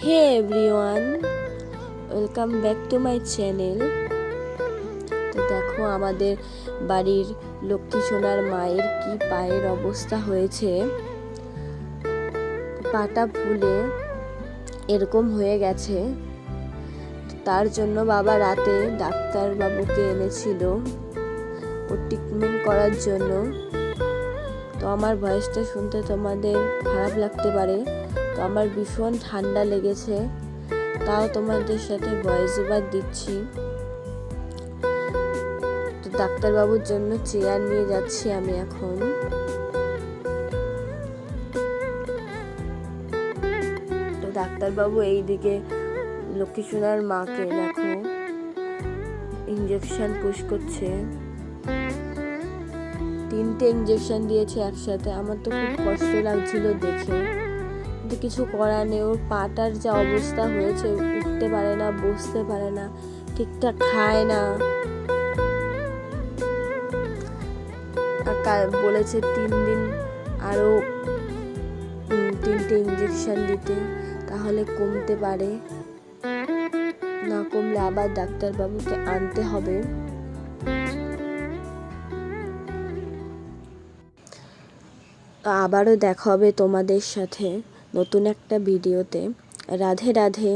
Hey everyone, welcome back to my channel. তো দেখো আমাদের বাড়ির লক্ষ্মী সোনার মায়ের কি পায়ের অবস্থা হয়েছে। পাটা ফুলে এরকম হয়ে গেছে। তার জন্য বাবা রাতে ডাক্তার বাবুকে এনেছিল ও ট্রিটমেন্ট করার জন্য। তো আমার ভয়েসটা শুনতে তোমাদের খারাপ লাগতে পারে, তো আমার ভীষণ ঠান্ডা লেগেছে, তাও তোমাদের সাথে ভয়েস ওভার দিচ্ছি। তো ডাক্তারবাবুর জন্য চেয়ার নিয়ে যাচ্ছি আমি এখন। তো ডাক্তারবাবু এইদিকে লক্ষ্মী সোনার মাকে দেখো ইঞ্জেকশন পুশ করছে। 3টে ইঞ্জেকশন দিয়েছে একসাথে। আমার তো খুব কষ্ট লাগছিল দেখে, কিন্তু কিছু করার নেই। ওর পাটার যা অবস্থা হয়েছে, উঠতে পারে না, বসতে পারে না, ঠিকঠাক খায় না। আর বলেছে 3 দিন আরো 3টে ইঞ্জেকশন দিতে, তাহলে কমতে পারে। না কমলে আবার ডাক্তারবাবুকে আনতে হবে। আবারও দেখা হবে তোমাদের সাথে নতুন একটা ভিডিওতে। রাধে রাধে।